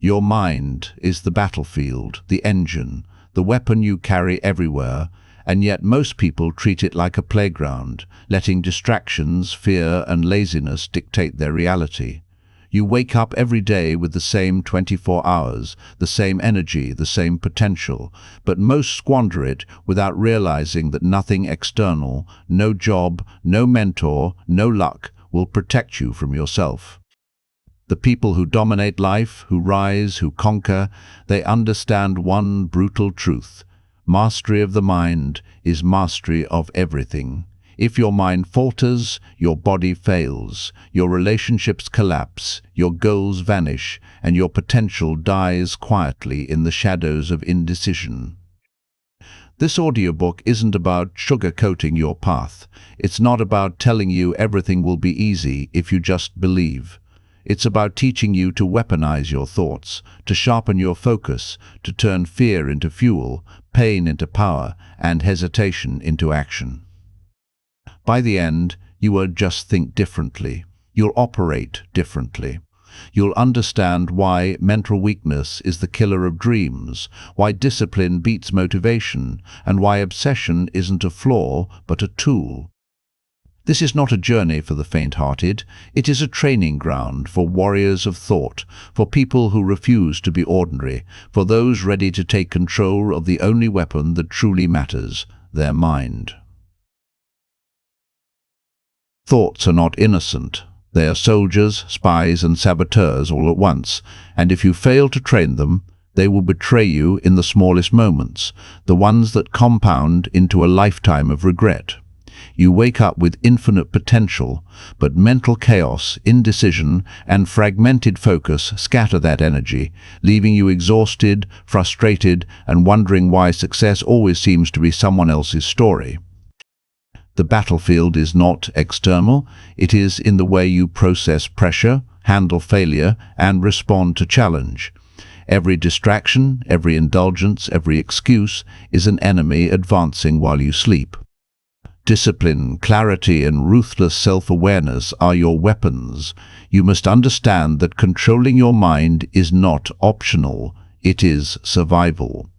Your mind is the battlefield, the engine, the weapon you carry everywhere, and yet most people treat it like a playground, letting distractions, fear, and laziness dictate their reality. You wake up every day with the same 24 hours, the same energy, the same potential, but most squander it without realizing that nothing external, no job, no mentor, no luck, will protect you from yourself. The people who dominate life, who rise, who conquer, they understand one brutal truth. Mastery of the mind is mastery of everything. If your mind falters, your body fails, your relationships collapse, your goals vanish, and your potential dies quietly in the shadows of indecision. This audiobook isn't about sugarcoating your path. It's not about telling you everything will be easy if you just believe. It's about teaching you to weaponize your thoughts, to sharpen your focus, to turn fear into fuel, pain into power, and hesitation into action. By the end, you will just think differently. You'll operate differently. You'll understand why mental weakness is the killer of dreams, why discipline beats motivation, and why obsession isn't a flaw but a tool. This is not a journey for the faint-hearted. It is a training ground for warriors of thought, for people who refuse to be ordinary, for those ready to take control of the only weapon that truly matters, their mind. Thoughts are not innocent. They are soldiers, spies, and saboteurs all at once, and if you fail to train them, they will betray you in the smallest moments, the ones that compound into a lifetime of regret. You wake up with infinite potential, but mental chaos, indecision, and fragmented focus scatter that energy, leaving you exhausted, frustrated, and wondering why success always seems to be someone else's story. The battlefield is not external, it is in the way you process pressure, handle failure, and respond to challenge. Every distraction, every indulgence, every excuse is an enemy advancing while you sleep. Discipline, clarity, and ruthless self-awareness are your weapons. You must understand that controlling your mind is not optional, it is survival.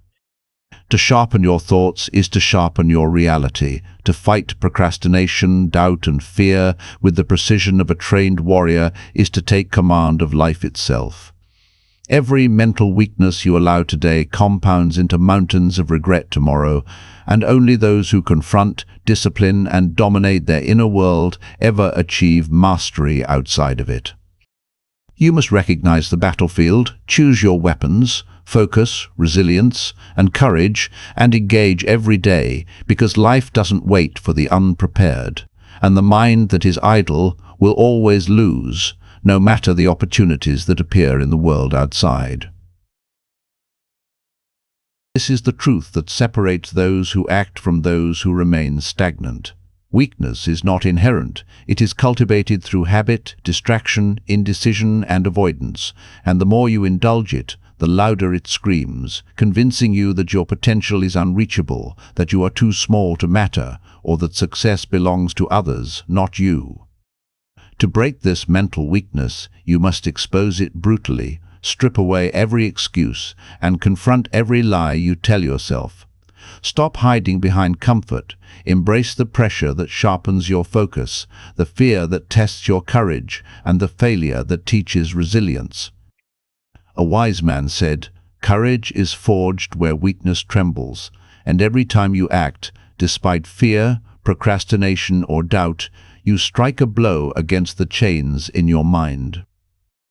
To sharpen your thoughts is to sharpen your reality, to fight procrastination, doubt, and fear with the precision of a trained warrior is to take command of life itself. Every mental weakness you allow today compounds into mountains of regret tomorrow, and only those who confront, discipline, and dominate their inner world ever achieve mastery outside of it. You must recognize the battlefield, choose your weapons, focus, resilience, and courage, and engage every day, because life doesn't wait for the unprepared, and the mind that is idle will always lose, no matter the opportunities that appear in the world outside. This is the truth that separates those who act from those who remain stagnant. Weakness is not inherent. It is cultivated through habit, distraction, indecision, and avoidance, and the more you indulge it, the louder it screams, convincing you that your potential is unreachable, that you are too small to matter, or that success belongs to others, not you. To break this mental weakness, you must expose it brutally, strip away every excuse, and confront every lie you tell yourself. Stop hiding behind comfort. Embrace the pressure that sharpens your focus, the fear that tests your courage, and the failure that teaches resilience. A wise man said, "Courage is forged where weakness trembles," and every time you act, despite fear, procrastination, or doubt, you strike a blow against the chains in your mind.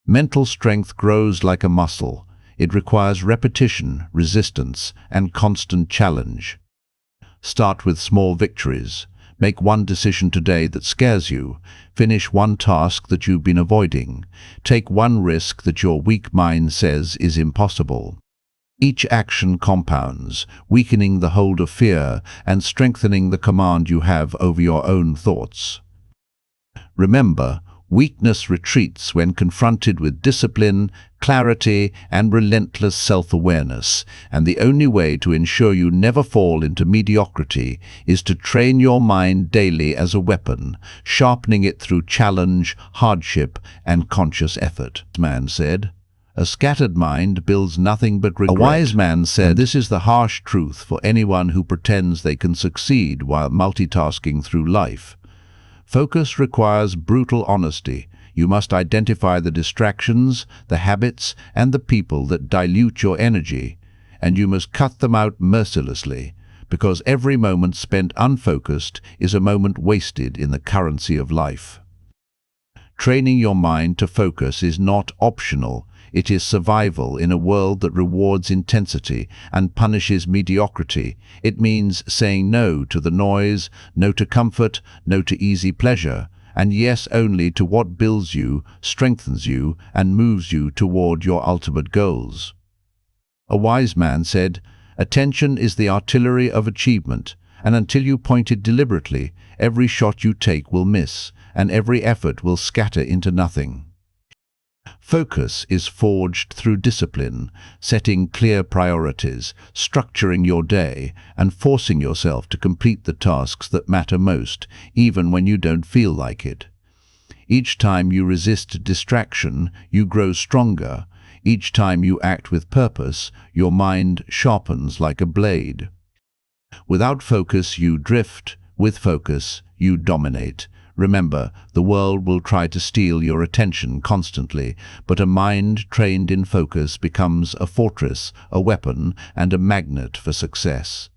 Mental strength grows like a muscle. It requires repetition, resistance, and constant challenge. Start with small victories. Make one decision today that scares you. Finish one task that you've been avoiding. Take one risk that your weak mind says is impossible. Each action compounds, weakening the hold of fear and strengthening the command you have over your own thoughts. Remember, weakness retreats when confronted with discipline, clarity, and relentless self-awareness, and the only way to ensure you never fall into mediocrity is to train your mind daily as a weapon, sharpening it through challenge, hardship, and conscious effort. The man said, A scattered mind builds nothing but regret. A wise man said, "This is the harsh truth for anyone who pretends they can succeed while multitasking through life. Focus requires brutal honesty. You must identify the distractions, the habits, and the people that dilute your energy, and you must cut them out mercilessly, because every moment spent unfocused is a moment wasted in the currency of life." Training your mind to focus is not optional. It is survival in a world that rewards intensity and punishes mediocrity. It means saying no to the noise, no to comfort, no to easy pleasure, and yes only to what builds you, strengthens you, and moves you toward your ultimate goals. A wise man said, "Attention is the artillery of achievement, and until you point it deliberately, every shot you take will miss, and every effort will scatter into nothing." Focus is forged through discipline, setting clear priorities, structuring your day, and forcing yourself to complete the tasks that matter most, even when you don't feel like it. Each time you resist distraction, you grow stronger. Each time you act with purpose, your mind sharpens like a blade. Without focus, you drift. With focus, you dominate. Remember, the world will try to steal your attention constantly, but a mind trained in focus becomes a fortress, a weapon, and a magnet for success.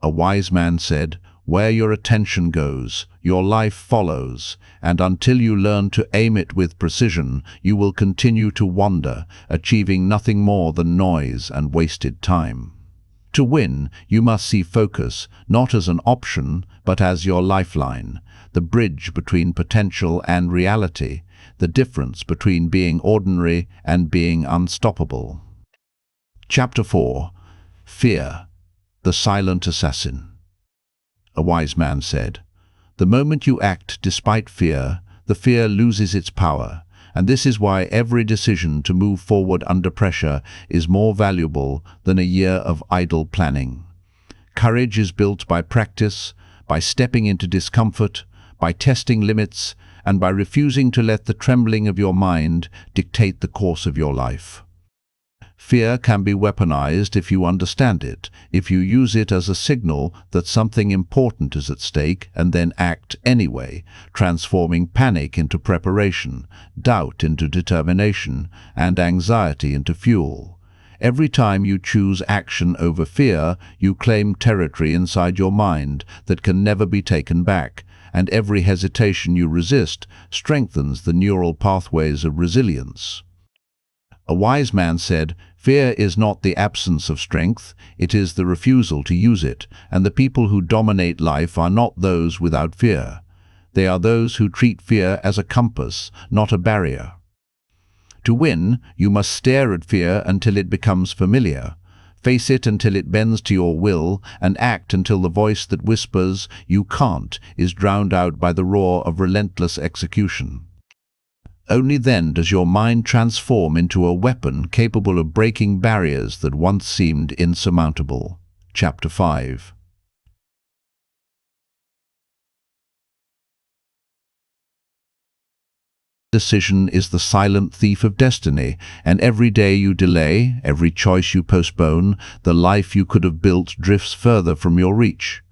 A wise man said, "Where your attention goes, your life follows, and until you learn to aim it with precision, you will continue to wander, achieving nothing more than noise and wasted time." To win, you must see focus not as an option, but as your lifeline, the bridge between potential and reality, the difference between being ordinary and being unstoppable. Chapter 4. Fear, the silent assassin. A wise man said, "The moment you act despite fear, the fear loses its power, and this is why every decision to move forward under pressure is more valuable than a year of idle planning. Courage is built by practice, by stepping into discomfort, by testing limits, and by refusing to let the trembling of your mind dictate the course of your life." Fear can be weaponized if you understand it, if you use it as a signal that something important is at stake and then act anyway, transforming panic into preparation, doubt into determination, and anxiety into fuel. Every time you choose action over fear, you claim territory inside your mind that can never be taken back, and every hesitation you resist strengthens the neural pathways of resilience. A wise man said, "Fear is not the absence of strength, it is the refusal to use it, and the people who dominate life are not those without fear. They are those who treat fear as a compass, not a barrier." To win, you must stare at fear until it becomes familiar. Face it until it bends to your will, and act until the voice that whispers, "You can't," is drowned out by the roar of relentless execution. Only then does your mind transform into a weapon capable of breaking barriers that once seemed insurmountable. Chapter 5. Decision is the silent thief of destiny, and every day you delay, every choice you postpone, the life you could have built drifts further from your reach.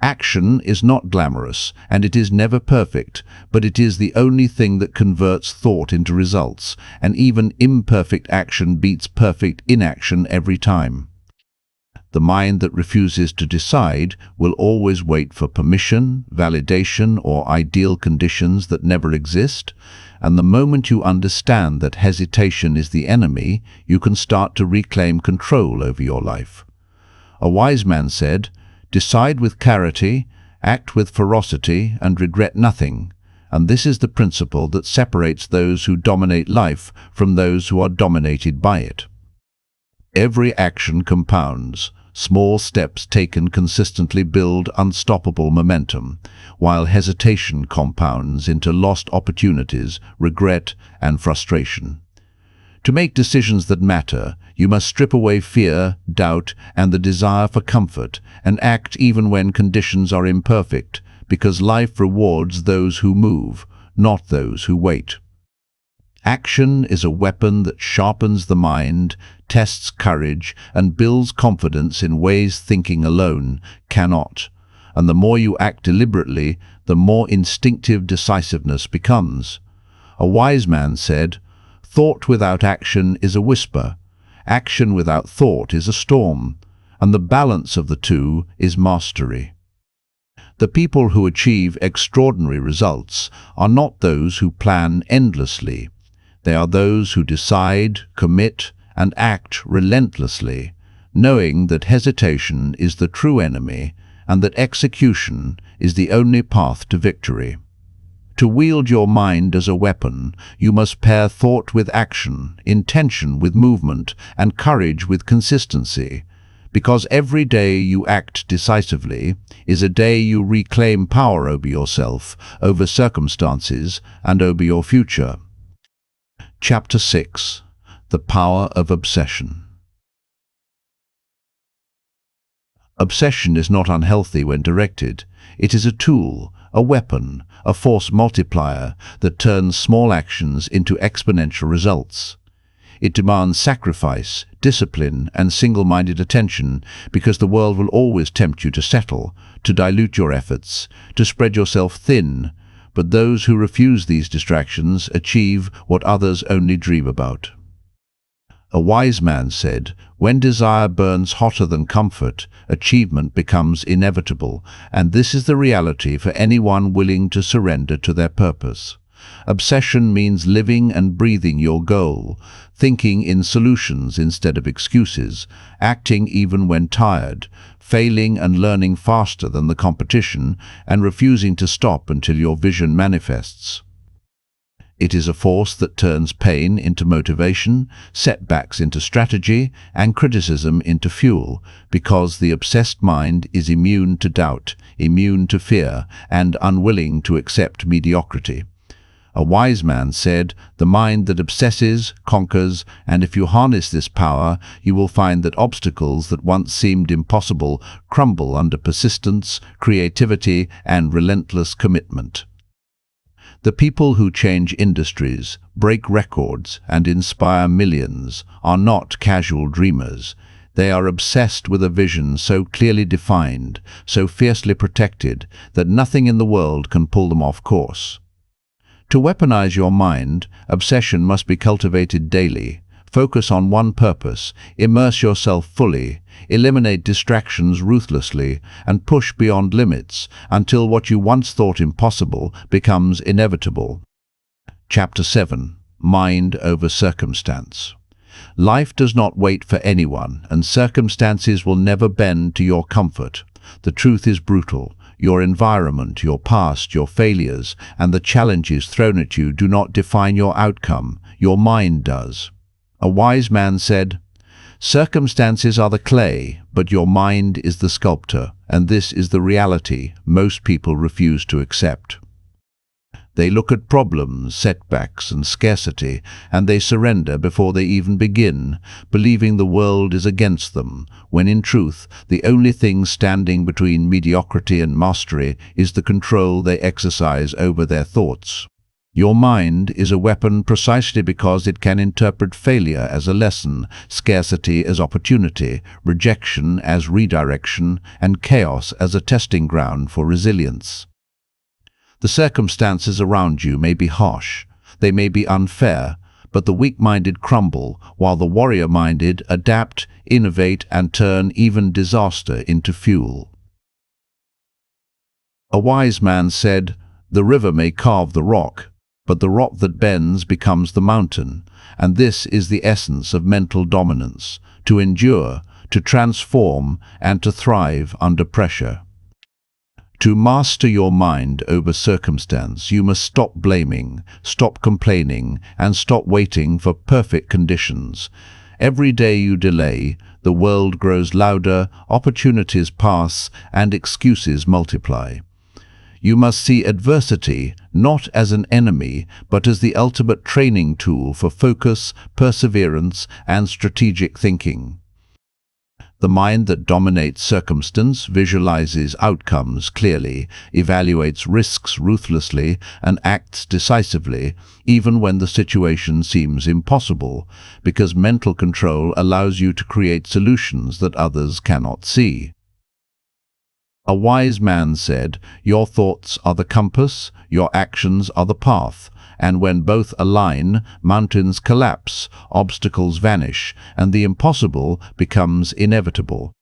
Action is not glamorous, and it is never perfect, but it is the only thing that converts thought into results, and even imperfect action beats perfect inaction every time. The mind that refuses to decide will always wait for permission, validation, or ideal conditions that never exist, and the moment you understand that hesitation is the enemy, you can start to reclaim control over your life. A wise man said, "Decide with clarity, act with ferocity, and regret nothing," and this is the principle that separates those who dominate life from those who are dominated by it. Every action compounds. Small steps taken consistently build unstoppable momentum, while hesitation compounds into lost opportunities, regret, and frustration. To make decisions that matter, you must strip away fear, doubt, and the desire for comfort, and act even when conditions are imperfect, because life rewards those who move, not those who wait. Action is a weapon that sharpens the mind, tests courage, and builds confidence in ways thinking alone cannot. And the more you act deliberately, the more instinctive decisiveness becomes. A wise man said, "Thought without action is a whisper. Action without thought is a storm. And the balance of the two is mastery." The people who achieve extraordinary results are not those who plan endlessly. They are those who decide, commit, and act relentlessly, knowing that hesitation is the true enemy and that execution is the only path to victory. To wield your mind as a weapon, you must pair thought with action, intention with movement, and courage with consistency, because every day you act decisively is a day you reclaim power over yourself, over circumstances, and over your future. Chapter 6. The Power of Obsession. Obsession is not unhealthy when directed. It is a tool, a weapon, a force multiplier that turns small actions into exponential results. It demands sacrifice, discipline, and single-minded attention because the world will always tempt you to settle, to dilute your efforts, to spread yourself thin. But those who refuse these distractions achieve what others only dream about. A wise man said, "When desire burns hotter than comfort, achievement becomes inevitable," and this is the reality for anyone willing to surrender to their purpose. Obsession means living and breathing your goal, thinking in solutions instead of excuses, acting even when tired, failing and learning faster than the competition, and refusing to stop until your vision manifests. It is a force that turns pain into motivation, setbacks into strategy, and criticism into fuel, because the obsessed mind is immune to doubt, immune to fear, and unwilling to accept mediocrity. A wise man said, "The mind that obsesses conquers, and if you harness this power, you will find that obstacles that once seemed impossible crumble under persistence, creativity, and relentless commitment." The people who change industries, break records, and inspire millions are not casual dreamers. They are obsessed with a vision so clearly defined, so fiercely protected, that nothing in the world can pull them off course. To weaponize your mind, obsession must be cultivated daily. Focus on one purpose, immerse yourself fully, eliminate distractions ruthlessly, and push beyond limits until what you once thought impossible becomes inevitable. Chapter 7. Mind over Circumstance. Life does not wait for anyone, and circumstances will never bend to your comfort. The truth is brutal. Your environment, your past, your failures, and the challenges thrown at you do not define your outcome. Your mind does. A wise man said, "Circumstances are the clay, but your mind is the sculptor," and this is the reality most people refuse to accept. They look at problems, setbacks, and scarcity, and they surrender before they even begin, believing the world is against them, when in truth, the only thing standing between mediocrity and mastery is the control they exercise over their thoughts. Your mind is a weapon precisely because it can interpret failure as a lesson, scarcity as opportunity, rejection as redirection, and chaos as a testing ground for resilience. The circumstances around you may be harsh, they may be unfair, but the weak-minded crumble, while the warrior-minded adapt, innovate, and turn even disaster into fuel. A wise man said, "The river may carve the rock, but the rock that bends becomes the mountain," and this is the essence of mental dominance, to endure, to transform, and to thrive under pressure. To master your mind over circumstance, you must stop blaming, stop complaining, and stop waiting for perfect conditions. Every day you delay, the world grows louder, opportunities pass, and excuses multiply. You must see adversity not as an enemy, but as the ultimate training tool for focus, perseverance, and strategic thinking. The mind that dominates circumstance visualizes outcomes clearly, evaluates risks ruthlessly, and acts decisively, even when the situation seems impossible, because mental control allows you to create solutions that others cannot see. A wise man said, "Your thoughts are the compass, your actions are the path, and when both align, mountains collapse, obstacles vanish, and the impossible becomes inevitable."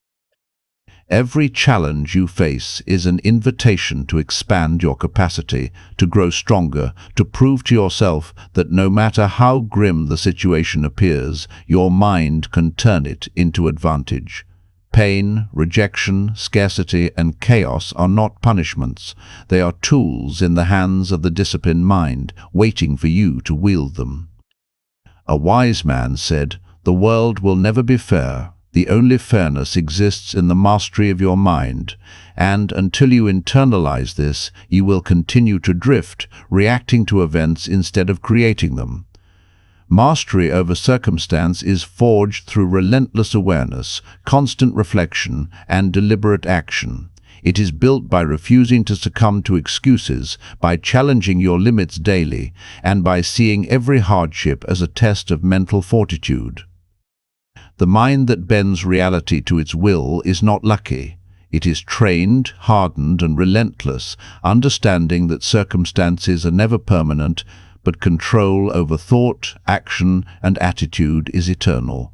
Every challenge you face is an invitation to expand your capacity, to grow stronger, to prove to yourself that no matter how grim the situation appears, your mind can turn it into advantage. Pain, rejection, scarcity, and chaos are not punishments. They are tools in the hands of the disciplined mind, waiting for you to wield them. A wise man said, "The world will never be fair. The only fairness exists in the mastery of your mind, and until you internalize this, you will continue to drift, reacting to events instead of creating them." Mastery over circumstance is forged through relentless awareness, constant reflection, and deliberate action. It is built by refusing to succumb to excuses, by challenging your limits daily, and by seeing every hardship as a test of mental fortitude. The mind that bends reality to its will is not lucky. It is trained, hardened, and relentless, understanding that circumstances are never permanent, but control over thought, action, and attitude is eternal.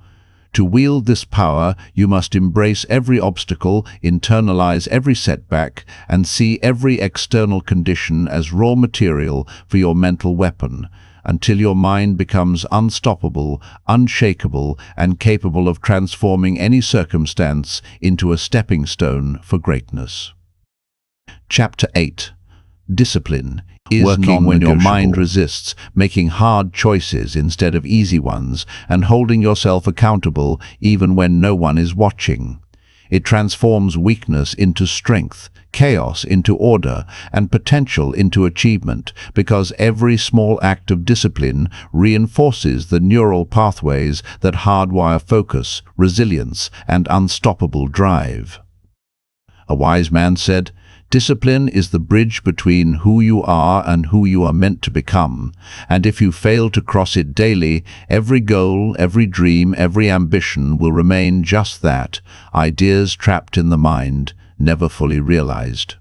To wield this power, you must embrace every obstacle, internalize every setback, and see every external condition as raw material for your mental weapon, until your mind becomes unstoppable, unshakable, and capable of transforming any circumstance into a stepping stone for greatness. Chapter 8. Discipline is working when your mind resists, making hard choices instead of easy ones, and holding yourself accountable even when no one is watching. It transforms weakness into strength, chaos into order, and potential into achievement, because every small act of discipline reinforces the neural pathways that hardwire focus, resilience, and unstoppable drive. A wise man said, "Discipline is the bridge between who you are and who you are meant to become, and if you fail to cross it daily, every goal, every dream, every ambition will remain just that, ideas trapped in the mind, never fully realized."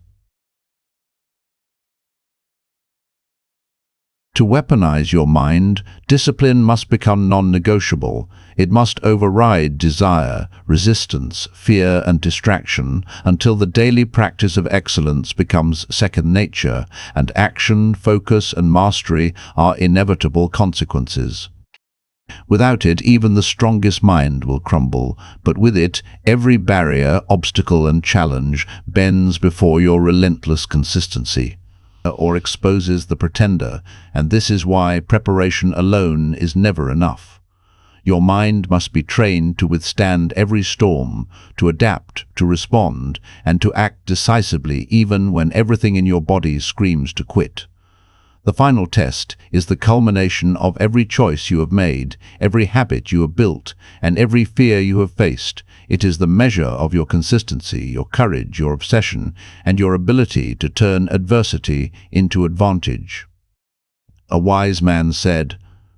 To weaponize your mind, discipline must become non-negotiable. It must override desire, resistance, fear, and distraction until the daily practice of excellence becomes second nature, and action, focus, and mastery are inevitable consequences. Without it, even the strongest mind will crumble, but with it, every barrier, obstacle, and challenge bends before your relentless consistency, or exposes the pretender, and this is why preparation alone is never enough. Your mind must be trained to withstand every storm, to adapt, to respond, and to act decisively even when everything in your body screams to quit. The final test is the culmination of every choice you have made, every habit you have built, and every fear you have faced. It is the measure of your consistency, your courage, your obsession, and your ability to turn adversity into advantage. A wise man said,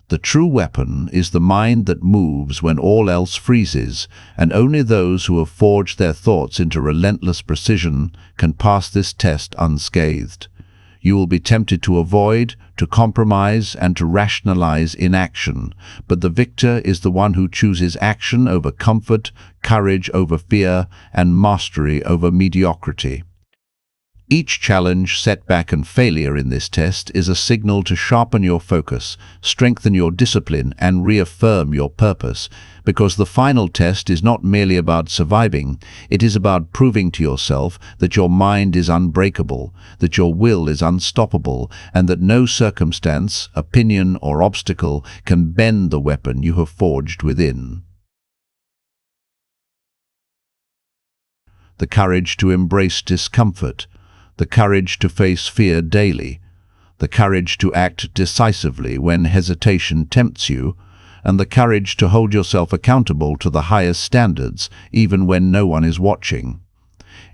"The true weapon is the mind that moves when all else freezes, and only those who have forged their thoughts into relentless precision can pass this test unscathed." You will be tempted to avoid, to compromise, and to rationalize inaction, but the victor is the one who chooses action over comfort, courage over fear, and mastery over mediocrity. Each challenge, setback, and failure in this test is a signal to sharpen your focus, strengthen your discipline, and reaffirm your purpose, because the final test is not merely about surviving, it is about proving to yourself that your mind is unbreakable, that your will is unstoppable, and that no circumstance, opinion, or obstacle can bend the weapon you have forged within. The courage to embrace discomfort, the courage to face fear daily, the courage to act decisively when hesitation tempts you, and the courage to hold yourself accountable to the highest standards, even when no one is watching.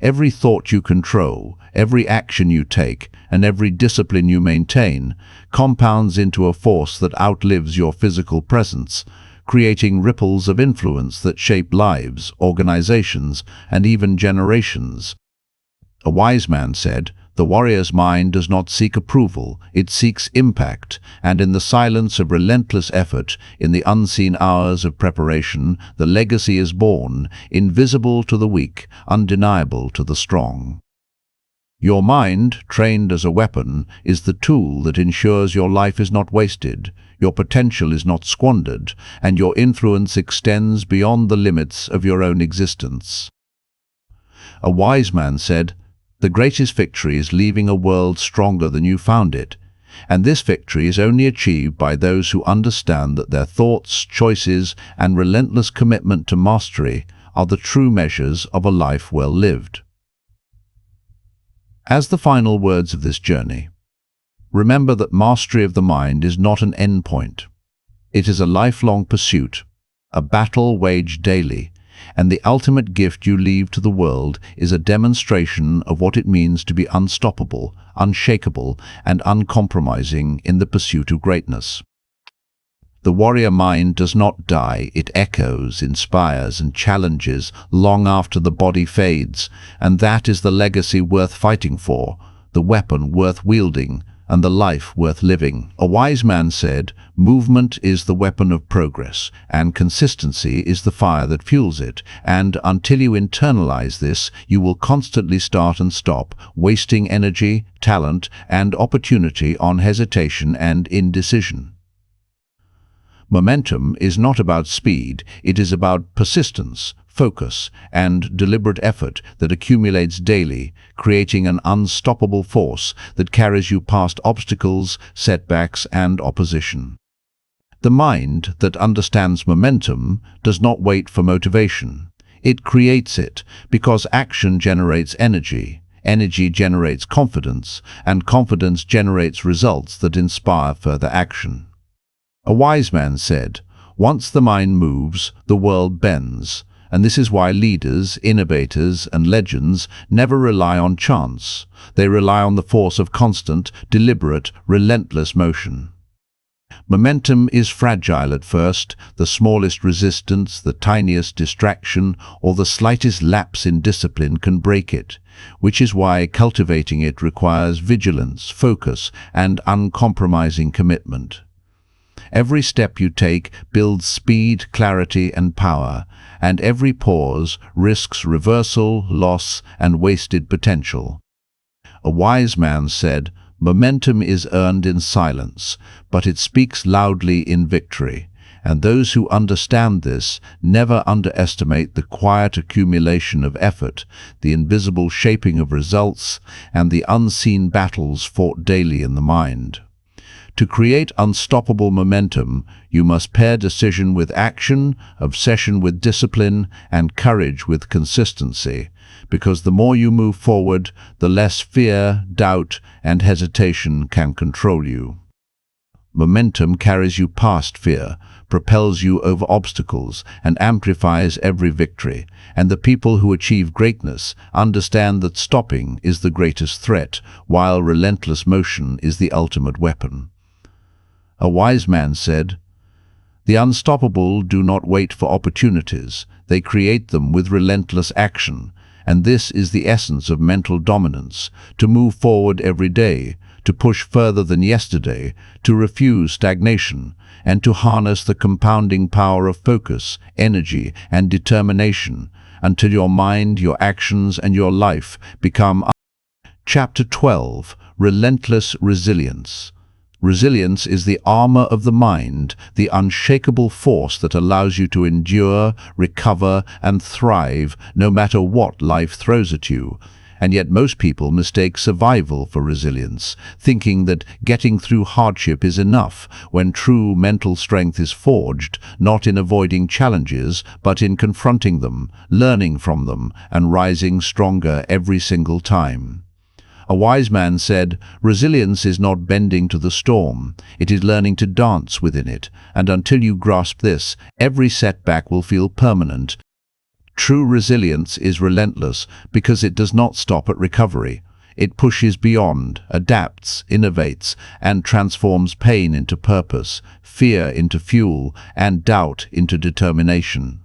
Every thought you control, every action you take, and every discipline you maintain compounds into a force that outlives your physical presence, creating ripples of influence that shape lives, organizations, and even generations. A wise man said, "The warrior's mind does not seek approval, it seeks impact, and in the silence of relentless effort, in the unseen hours of preparation, the legacy is born, invisible to the weak, undeniable to the strong." Your mind, trained as a weapon, is the tool that ensures your life is not wasted, your potential is not squandered, and your influence extends beyond the limits of your own existence. A wise man said, "The greatest victory is leaving a world stronger than you found it, and this victory is only achieved by those who understand that their thoughts, choices, and relentless commitment to mastery are the true measures of a life well lived." As the final words of this journey, remember that mastery of the mind is not an endpoint. It is a lifelong pursuit, a battle waged daily, and the ultimate gift you leave to the world is a demonstration of what it means to be unstoppable, unshakable, and uncompromising in the pursuit of greatness. The warrior mind does not die, it echoes, inspires, and challenges long after the body fades, and that is the legacy worth fighting for, the weapon worth wielding, and the life worth living. A wise man said, "Movement is the weapon of progress, and consistency is the fire that fuels it, and until you internalize this, you will constantly start and stop, wasting energy, talent, and opportunity on hesitation and indecision." Momentum is not about speed, it is about persistence, focus, and deliberate effort that accumulates daily, creating an unstoppable force that carries you past obstacles, setbacks, and opposition. The mind that understands momentum does not wait for motivation. It creates it, because action generates energy. Energy generates confidence, and confidence generates results that inspire further action. A wise man said, "Once the mind moves, the world bends," and this is why leaders, innovators, and legends never rely on chance. They rely on the force of constant, deliberate, relentless motion. Momentum is fragile at first. The smallest resistance, the tiniest distraction, or the slightest lapse in discipline can break it, which is why cultivating it requires vigilance, focus, and uncompromising commitment. Every step you take builds speed, clarity, and power, and every pause risks reversal, loss, and wasted potential. A wise man said, "Momentum is earned in silence, but it speaks loudly in victory." And those who understand this never underestimate the quiet accumulation of effort, the invisible shaping of results, and the unseen battles fought daily in the mind. To create unstoppable momentum, you must pair decision with action, obsession with discipline, and courage with consistency, because the more you move forward, the less fear, doubt, and hesitation can control you. Momentum carries you past fear, propels you over obstacles, and amplifies every victory, and the people who achieve greatness understand that stopping is the greatest threat, while relentless motion is the ultimate weapon. A wise man said, "The unstoppable do not wait for opportunities, they create them with relentless action, and this is the essence of mental dominance, to move forward every day, to push further than yesterday, to refuse stagnation, and to harness the compounding power of focus, energy, and determination, until your mind, your actions, and your life become." Chapter 12. Relentless Resilience. Resilience is the armor of the mind, the unshakable force that allows you to endure, recover, and thrive no matter what life throws at you. And yet most people mistake survival for resilience, thinking that getting through hardship is enough, when true mental strength is forged, not in avoiding challenges, but in confronting them, learning from them, and rising stronger every single time. A wise man said, "Resilience is not bending to the storm, it is learning to dance within it, and until you grasp this, every setback will feel permanent." True resilience is relentless because it does not stop at recovery. It pushes beyond, adapts, innovates, and transforms pain into purpose, fear into fuel, and doubt into determination.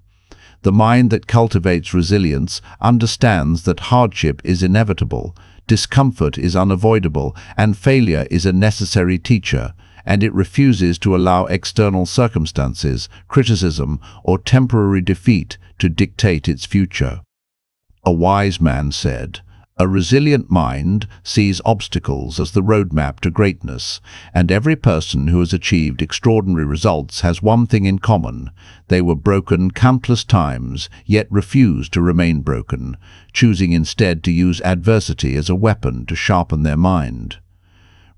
The mind that cultivates resilience understands that hardship is inevitable, discomfort is unavoidable, and failure is a necessary teacher, and it refuses to allow external circumstances, criticism, or temporary defeat to dictate its future. A wise man said, "A resilient mind sees obstacles as the roadmap to greatness, and every person who has achieved extraordinary results has one thing in common. They were broken countless times, yet refused to remain broken, choosing instead to use adversity as a weapon to sharpen their mind."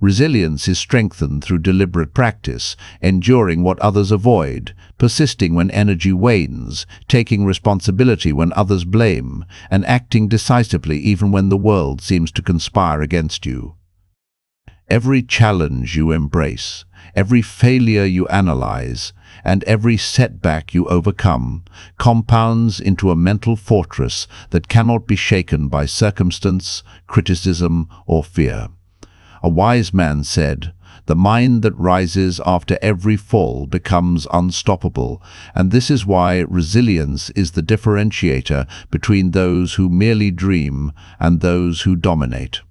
Resilience is strengthened through deliberate practice, enduring what others avoid, persisting when energy wanes, taking responsibility when others blame, and acting decisively even when the world seems to conspire against you. Every challenge you embrace, every failure you analyze, and every setback you overcome compounds into a mental fortress that cannot be shaken by circumstance, criticism, or fear. A wise man said, "The mind that rises after every fall becomes unstoppable," and this is why resilience is the differentiator between those who merely dream and those who dominate.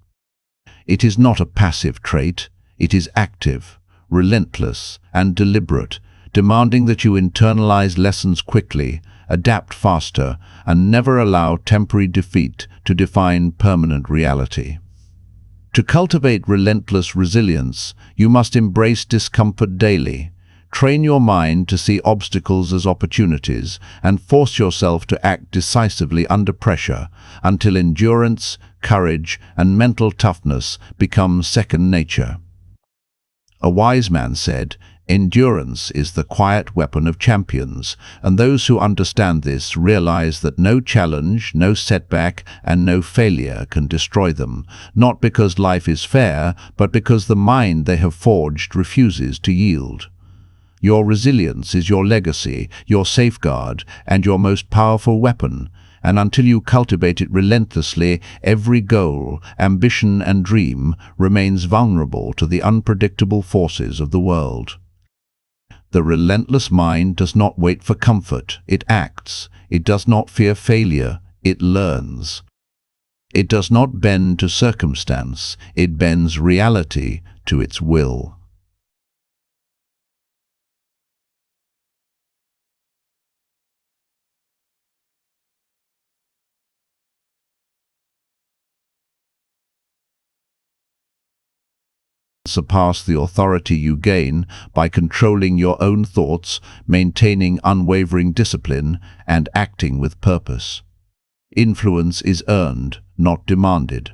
It is not a passive trait, it is active, relentless, and deliberate, demanding that you internalize lessons quickly, adapt faster, and never allow temporary defeat to define permanent reality. To cultivate relentless resilience, you must embrace discomfort daily. Train your mind to see obstacles as opportunities and force yourself to act decisively under pressure until endurance, courage, and mental toughness become second nature. A wise man said, "Endurance is the quiet weapon of champions," and those who understand this realize that no challenge, no setback, and no failure can destroy them, not because life is fair, but because the mind they have forged refuses to yield. Your resilience is your legacy, your safeguard, and your most powerful weapon, and until you cultivate it relentlessly, every goal, ambition, and dream remains vulnerable to the unpredictable forces of the world. The relentless mind does not wait for comfort, it acts. It does not fear failure, it learns. It does not bend to circumstance, it bends reality to its will. Surpass the authority you gain by controlling your own thoughts, maintaining unwavering discipline, and acting with purpose. Influence is earned, not demanded.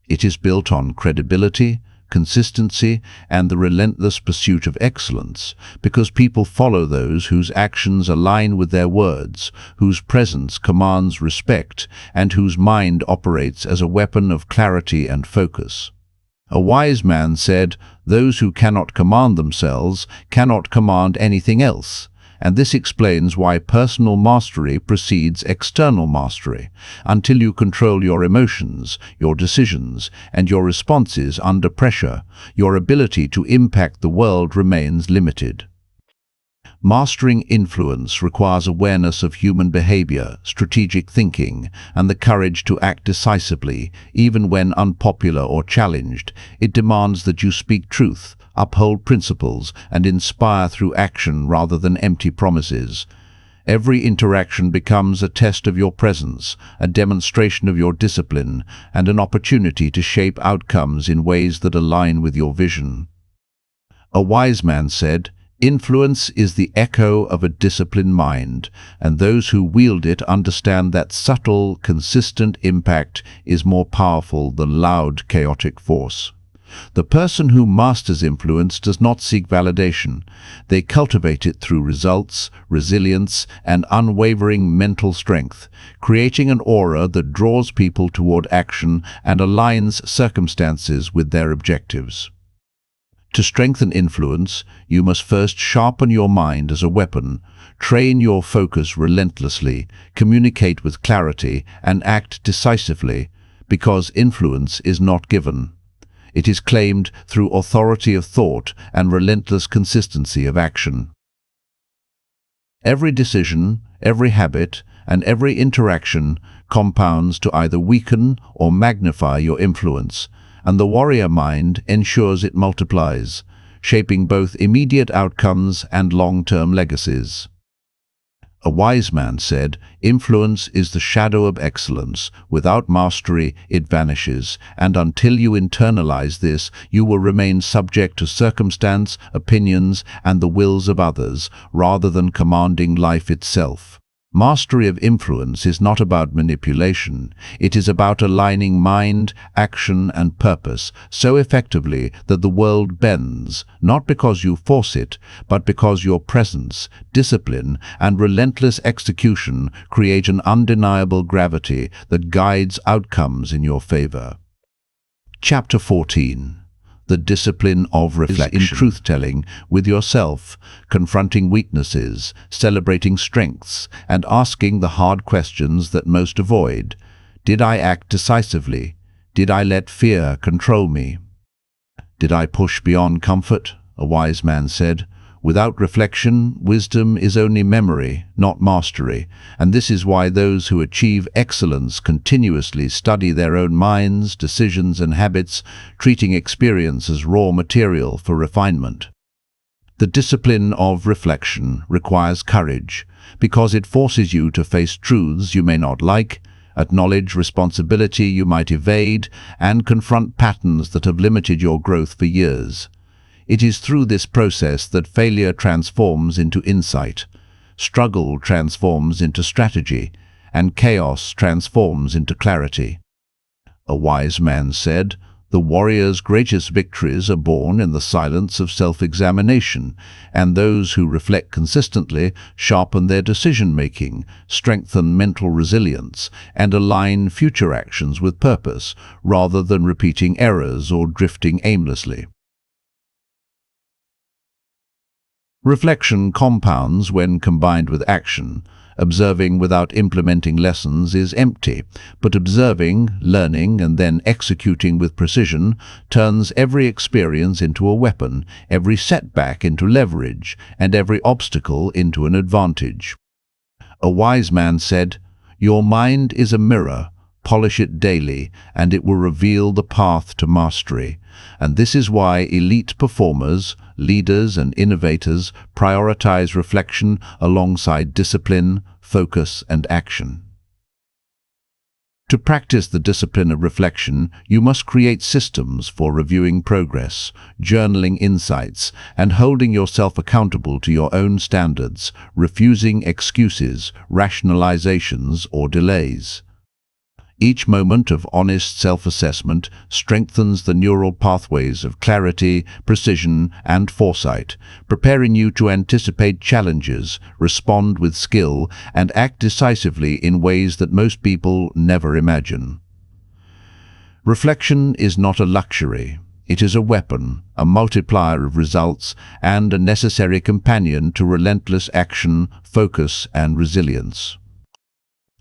It is built on credibility, consistency, and the relentless pursuit of excellence, because people follow those whose actions align with their words, whose presence commands respect, and whose mind operates as a weapon of clarity and focus. A wise man said, "Those who cannot command themselves cannot command anything else," and this explains why personal mastery precedes external mastery. Until you control your emotions, your decisions, and your responses under pressure, your ability to impact the world remains limited. Mastering influence requires awareness of human behavior, strategic thinking, and the courage to act decisively, even when unpopular or challenged. It demands that you speak truth, uphold principles, and inspire through action rather than empty promises. Every interaction becomes a test of your presence, a demonstration of your discipline, and an opportunity to shape outcomes in ways that align with your vision. A wise man said, "Influence is the echo of a disciplined mind, and those who wield it understand that subtle, consistent impact is more powerful than loud, chaotic force." The person who masters influence does not seek validation. They cultivate it through results, resilience, and unwavering mental strength, creating an aura that draws people toward action and aligns circumstances with their objectives. To strengthen influence, you must first sharpen your mind as a weapon, train your focus relentlessly, communicate with clarity, and act decisively, because influence is not given. It is claimed through authority of thought and relentless consistency of action. Every decision, every habit, and every interaction compounds to either weaken or magnify your influence, and the warrior mind ensures it multiplies, shaping both immediate outcomes and long-term legacies. A wise man said, "Influence is the shadow of excellence. Without mastery, it vanishes, and until you internalize this, you will remain subject to circumstance, opinions, and the wills of others, rather than commanding life itself." Mastery of influence is not about manipulation. It is about aligning mind, action, and purpose so effectively that the world bends, not because you force it, but because your presence, discipline, and relentless execution create an undeniable gravity that guides outcomes in your favor. Chapter 14. The discipline of reflection. In truth-telling with yourself, confronting weaknesses, celebrating strengths, and asking the hard questions that most avoid. Did I act decisively? Did I let fear control me? Did I push beyond comfort? A wise man said, "Without reflection, wisdom is only memory, not mastery, and this is why those who achieve excellence continuously study their own minds, decisions, and habits, treating experience as raw material for refinement." The discipline of reflection requires courage, because it forces you to face truths you may not like, acknowledge responsibility you might evade, and confront patterns that have limited your growth for years. It is through this process that failure transforms into insight, struggle transforms into strategy, and chaos transforms into clarity. A wise man said, "The warrior's greatest victories are born in the silence of self-examination, and those who reflect consistently sharpen their decision-making, strengthen mental resilience, and align future actions with purpose, rather than repeating errors or drifting aimlessly." Reflection compounds when combined with action. Observing without implementing lessons is empty, but observing, learning, and then executing with precision turns every experience into a weapon, every setback into leverage, and every obstacle into an advantage. A wise man said, "Your mind is a mirror. Polish it daily, and it will reveal the path to mastery." And this is why elite performers, leaders, and innovators prioritize reflection alongside discipline, focus, and action. To practice the discipline of reflection, you must create systems for reviewing progress, journaling insights, and holding yourself accountable to your own standards, refusing excuses, rationalizations, or delays. Each moment of honest self-assessment strengthens the neural pathways of clarity, precision, and foresight, preparing you to anticipate challenges, respond with skill, and act decisively in ways that most people never imagine. Reflection is not a luxury. It is a weapon, a multiplier of results, and a necessary companion to relentless action, focus, and resilience.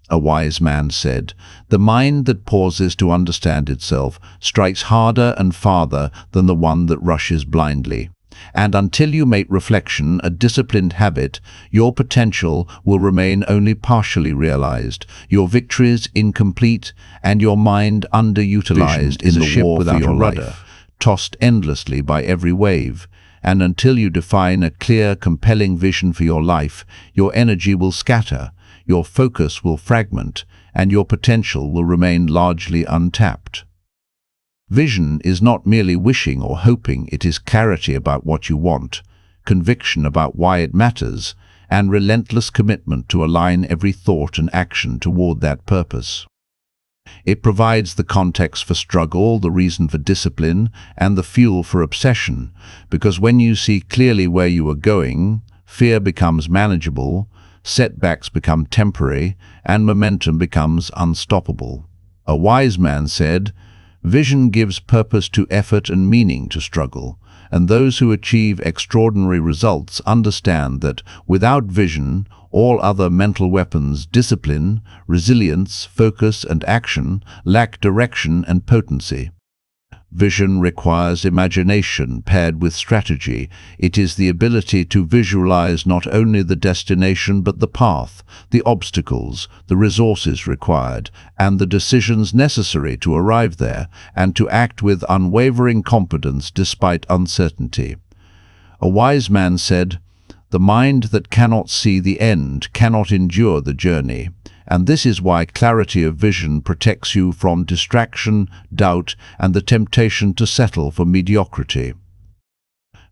A wise man said, "The mind that pauses to understand itself strikes harder and farther than the one that rushes blindly. And until you make reflection a disciplined habit, your potential will remain only partially realized, your victories incomplete, and your mind underutilized in the war without a rudder, tossed endlessly by every wave. And until you define a clear, compelling vision for your life, your energy will scatter, your focus will fragment, and your potential will remain largely untapped." Vision is not merely wishing or hoping, it is clarity about what you want, conviction about why it matters, and relentless commitment to align every thought and action toward that purpose. It provides the context for struggle, the reason for discipline, and the fuel for obsession, because when you see clearly where you are going, fear becomes manageable, setbacks become temporary, and momentum becomes unstoppable. A wise man said, "Vision gives purpose to effort and meaning to struggle, and those who achieve extraordinary results understand that without vision, all other mental weapons, discipline, resilience, focus, and action, lack direction and potency." Vision requires imagination paired with strategy. It is the ability to visualize not only the destination but the path, the obstacles, the resources required, and the decisions necessary to arrive there, and to act with unwavering confidence despite uncertainty. A wise man said, "The mind that cannot see the end cannot endure the journey." And this is why clarity of vision protects you from distraction, doubt, and the temptation to settle for mediocrity.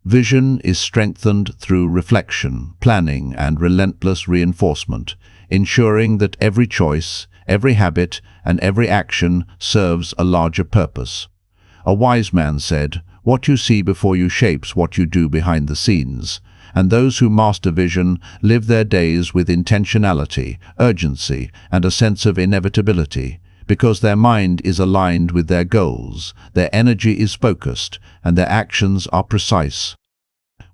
Vision is strengthened through reflection, planning, and relentless reinforcement, ensuring that every choice, every habit, and every action serves a larger purpose. A wise man said, "What you see before you shapes what you do behind the scenes." And those who master vision live their days with intentionality, urgency, and a sense of inevitability, because their mind is aligned with their goals, their energy is focused, and their actions are precise.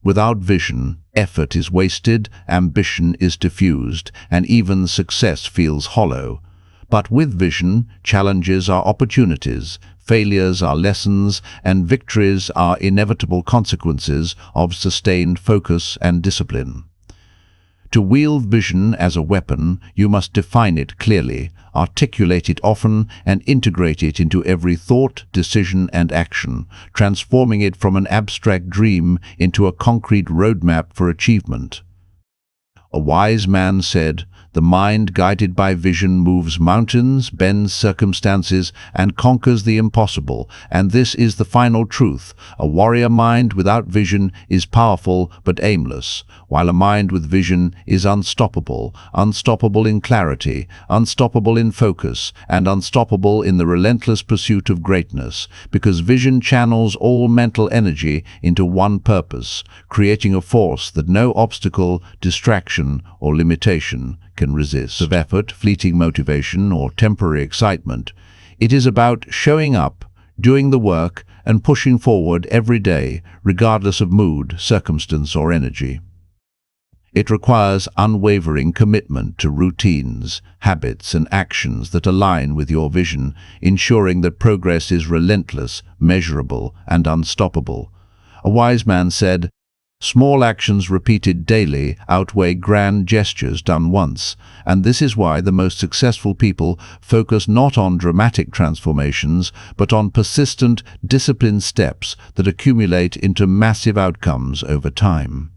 Without vision, effort is wasted, ambition is diffused, and even success feels hollow. But with vision, challenges are opportunities, failures are lessons, and victories are inevitable consequences of sustained focus and discipline. To wield vision as a weapon, you must define it clearly, articulate it often, and integrate it into every thought, decision, and action, transforming it from an abstract dream into a concrete roadmap for achievement. A wise man said, "The mind guided by vision moves mountains, bends circumstances, and conquers the impossible." And this is the final truth. A warrior mind without vision is powerful but aimless, while a mind with vision is unstoppable, unstoppable in clarity, unstoppable in focus, and unstoppable in the relentless pursuit of greatness, because vision channels all mental energy into one purpose, creating a force that no obstacle, distraction, or limitation can resist. Of effort, fleeting motivation, or temporary excitement, it is about showing up, doing the work, and pushing forward every day, regardless of mood, circumstance, or energy. It requires unwavering commitment to routines, habits, and actions that align with your vision, ensuring that progress is relentless, measurable, and unstoppable. A wise man said, "Small actions repeated daily outweigh grand gestures done once," and this is why the most successful people focus not on dramatic transformations, but on persistent, disciplined steps that accumulate into massive outcomes over time.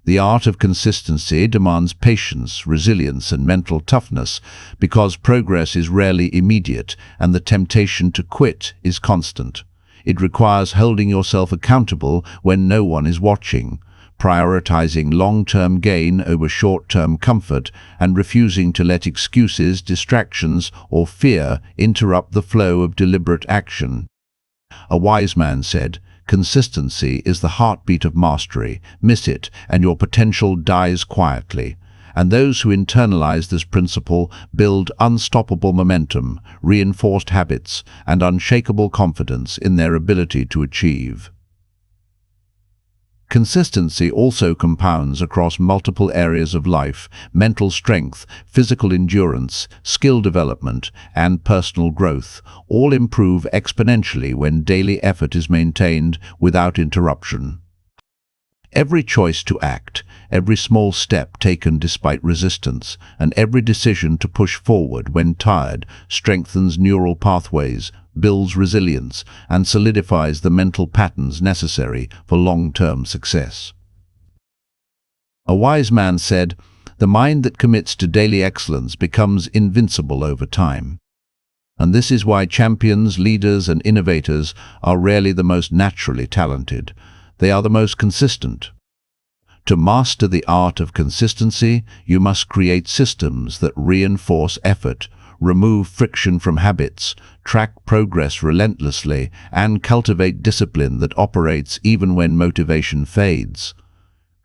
The art of consistency demands patience, resilience, and mental toughness, because progress is rarely immediate and the temptation to quit is constant. It requires holding yourself accountable when no one is watching, prioritizing long-term gain over short-term comfort, and refusing to let excuses, distractions, or fear interrupt the flow of deliberate action. A wise man said, "Consistency is the heartbeat of mastery. Miss it, and your potential dies quietly." And those who internalize this principle build unstoppable momentum, reinforced habits, and unshakable confidence in their ability to achieve. Consistency also compounds across multiple areas of life. Mental strength, physical endurance, skill development, and personal growth all improve exponentially when daily effort is maintained without interruption. Every choice to act, every small step taken despite resistance, and every decision to push forward when tired strengthens neural pathways, builds resilience, and solidifies the mental patterns necessary for long-term success. A wise man said, "The mind that commits to daily excellence becomes invincible over time." And this is why champions, leaders, and innovators are rarely the most naturally talented. They are the most consistent. To master the art of consistency, you must create systems that reinforce effort, remove friction from habits, track progress relentlessly, and cultivate discipline that operates even when motivation fades.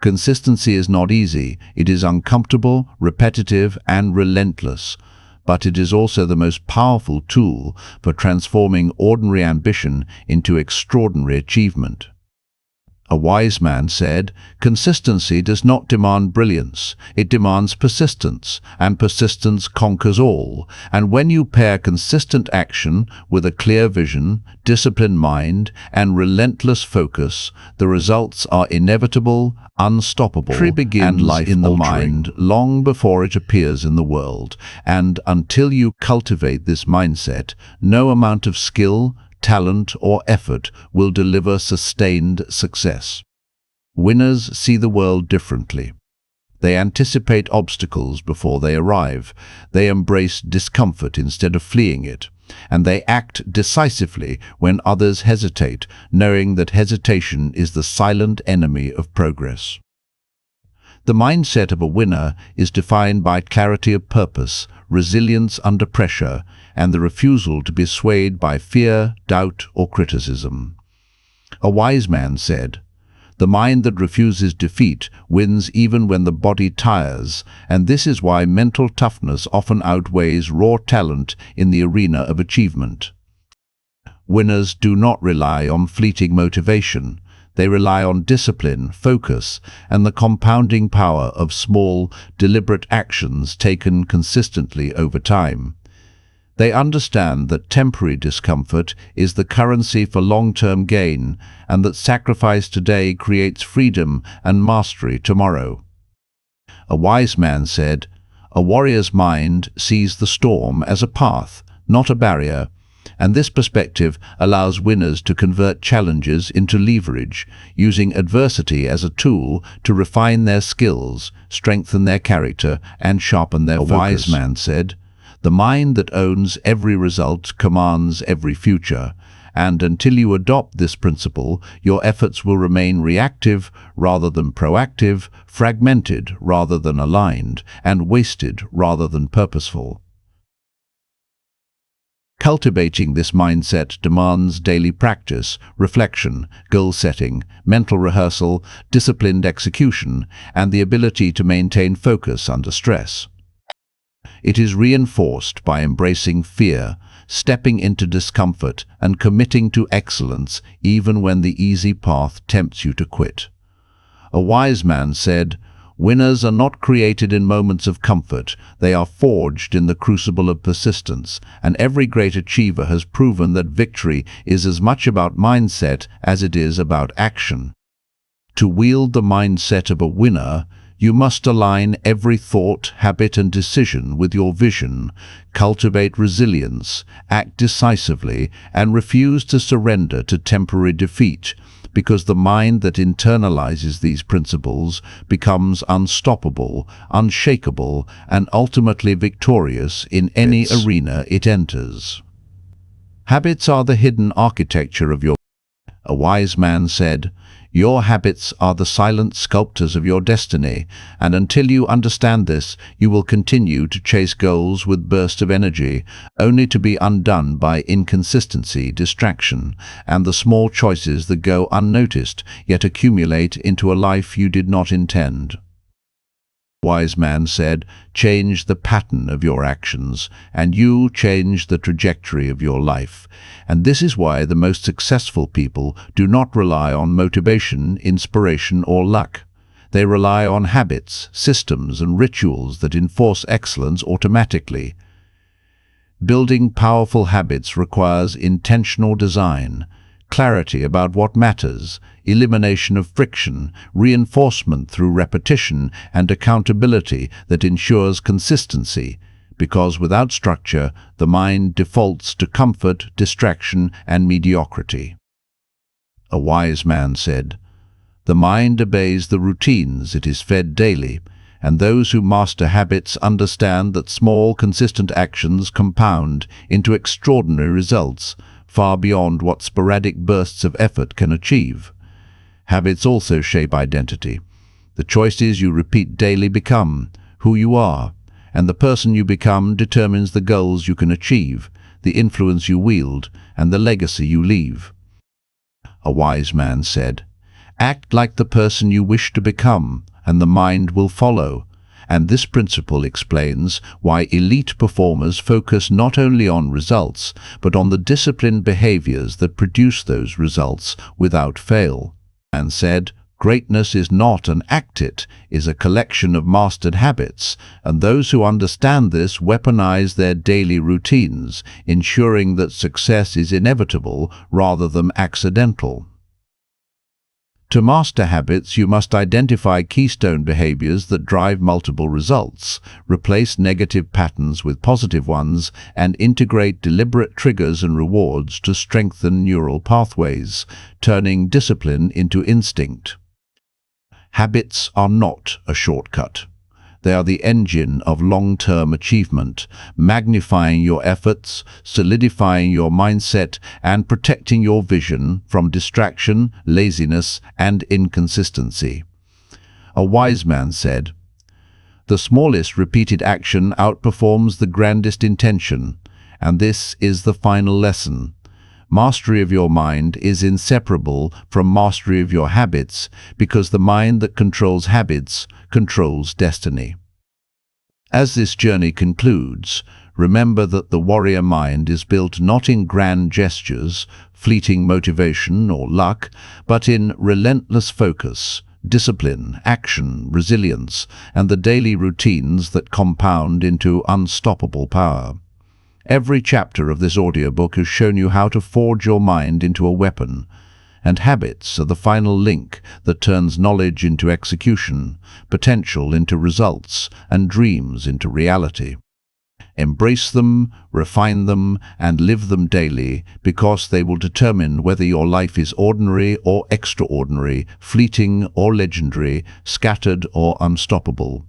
Consistency is not easy. It is uncomfortable, repetitive, and relentless. But it is also the most powerful tool for transforming ordinary ambition into extraordinary achievement. A wise man said, "Consistency does not demand brilliance, it demands persistence, and persistence conquers all." And when you pair consistent action with a clear vision, disciplined mind, and relentless focus, the results are inevitable, unstoppable, and life in the mind long before it appears in the world. And until you cultivate this mindset, no amount of skill, talent, or effort will deliver sustained success. Winners see the world differently. They anticipate obstacles before they arrive. They embrace discomfort instead of fleeing it. And they act decisively when others hesitate, knowing that hesitation is the silent enemy of progress. The mindset of a winner is defined by clarity of purpose, resilience under pressure, and the refusal to be swayed by fear, doubt, or criticism. A wise man said, "The mind that refuses defeat wins even when the body tires," and this is why mental toughness often outweighs raw talent in the arena of achievement. Winners do not rely on fleeting motivation. They rely on discipline, focus, and the compounding power of small, deliberate actions taken consistently over time. They understand that temporary discomfort is the currency for long-term gain, and that sacrifice today creates freedom and mastery tomorrow. A wise man said, "A warrior's mind sees the storm as a path, not a barrier," and this perspective allows winners to convert challenges into leverage, using adversity as a tool to refine their skills, strengthen their character, and sharpen their focus. A wise man said, "The mind that owns every result commands every future," and until you adopt this principle, your efforts will remain reactive rather than proactive, fragmented rather than aligned, and wasted rather than purposeful. Cultivating this mindset demands daily practice, reflection, goal setting, mental rehearsal, disciplined execution, and the ability to maintain focus under stress. It is reinforced by embracing fear, stepping into discomfort, and committing to excellence even when the easy path tempts you to quit. A wise man said, "Winners are not created in moments of comfort, they are forged in the crucible of persistence," and every great achiever has proven that victory is as much about mindset as it is about action. To wield the mindset of a winner, you must align every thought, habit, and decision with your vision, cultivate resilience, act decisively, and refuse to surrender to temporary defeat, because the mind that internalizes these principles becomes unstoppable, unshakable, and ultimately victorious in any arena it enters. Habits are the hidden architecture of your. A wise man said, "Your habits are the silent sculptors of your destiny, and until you understand this, you will continue to chase goals with bursts of energy, only to be undone by inconsistency, distraction, and the small choices that go unnoticed, yet accumulate into a life you did not intend." A wise man said, "Change the pattern of your actions, and you change the trajectory of your life." And this is why the most successful people do not rely on motivation, inspiration, or luck. They rely on habits, systems, and rituals that enforce excellence automatically. Building powerful habits requires intentional design, clarity about what matters, elimination of friction, reinforcement through repetition, and accountability that ensures consistency, because without structure, the mind defaults to comfort, distraction, and mediocrity. A wise man said, "The mind obeys the routines it is fed daily, and those who master habits understand that small, consistent actions compound into extraordinary results, far beyond what sporadic bursts of effort can achieve." Habits also shape identity. The choices you repeat daily become who you are, and the person you become determines the goals you can achieve, the influence you wield, and the legacy you leave. A wise man said, "Act like the person you wish to become, and the mind will follow." And this principle explains why elite performers focus not only on results, but on the disciplined behaviors that produce those results without fail. And said, "Greatness is not an act, it is a collection of mastered habits, and those who understand this weaponize their daily routines, ensuring that success is inevitable rather than accidental." To master habits, you must identify keystone behaviors that drive multiple results, replace negative patterns with positive ones, and integrate deliberate triggers and rewards to strengthen neural pathways, turning discipline into instinct. Habits are not a shortcut. They are the engine of long-term achievement, magnifying your efforts, solidifying your mindset, and protecting your vision from distraction, laziness, and inconsistency. A wise man said, "The smallest repeated action outperforms the grandest intention," and this is the final lesson. Mastery of your mind is inseparable from mastery of your habits, because the mind that controls habits controls destiny. As this journey concludes, remember that the warrior mind is built not in grand gestures, fleeting motivation, or luck, but in relentless focus, discipline, action, resilience, and the daily routines that compound into unstoppable power. Every chapter of this audiobook has shown you how to forge your mind into a weapon, and habits are the final link that turns knowledge into execution, potential into results, and dreams into reality. Embrace them, refine them, and live them daily, because they will determine whether your life is ordinary or extraordinary, fleeting or legendary, scattered or unstoppable.